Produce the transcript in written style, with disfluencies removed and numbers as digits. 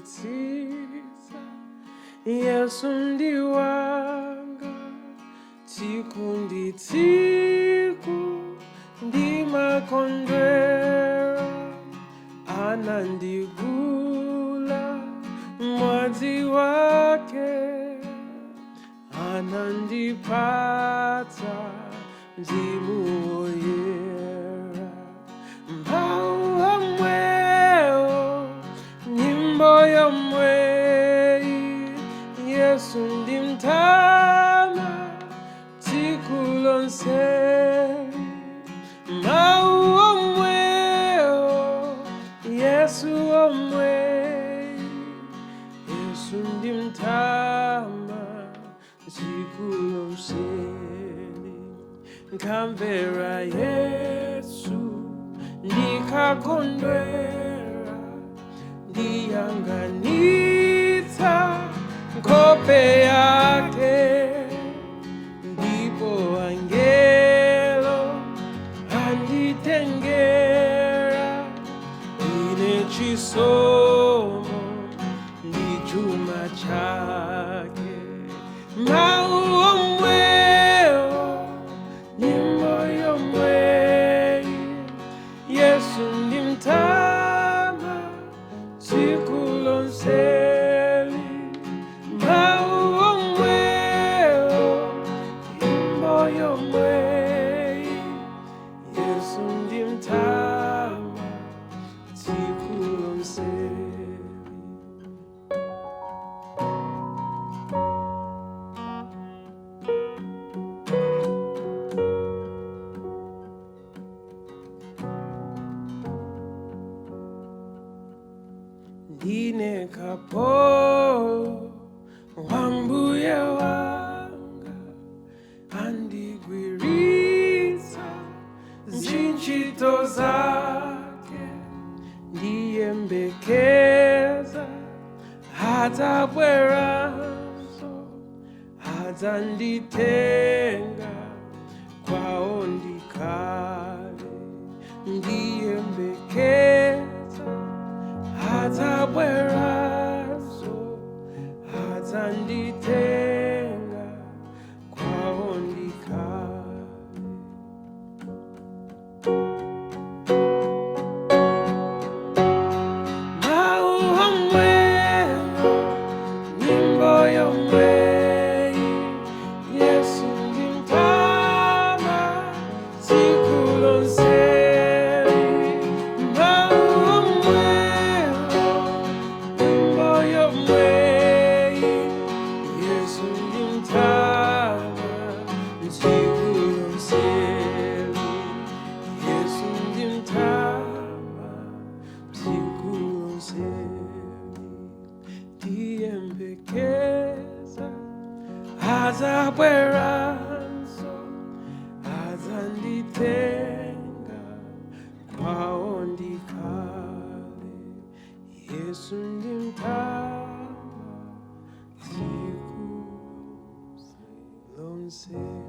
ndidziwitsitsa Yesu ndiwanga tsiku ndi tsiku ndimakondwera anandigula mwazi wake anandipatsa mzimu woyera mawu omwewo nyimbo yomweyi Yesu ndimtama tsiku lonseli mawu omwewo Yesu omweyi Yesu ndimtama tsiku lonseli nkamvera Yesu ndikakondwera ndiyanganitsa nkhope yake ndipo angelo anditengera ine chisomo ndi chuma chake mawu omwewo nyimbo yomweyi Yesu ndimtama tsiku lonseli mawu omwewo nyimbo yomweyi Yesu ndimtama tsiku lonseli ndine kapolo wambuye wanga andigwiritsa ntchito zake ndiyembekeza adzabweranso adzanditenga kwawo ndikhale ndiyembekeza adzabweranso adzanditenga kwawo ndikhale mawu omwewo nyimbo yomweyi Yesu ndimtama tsiku lonseli mawu omwewo nyimbo yomweyi Yesu ndimtama tsiku lonseli Yesu ndimtama tsiku lonseli ndiyembekeza adzabweranso adzanditenga kwawo ndikhale Yesu ndimtama tsiku lonseli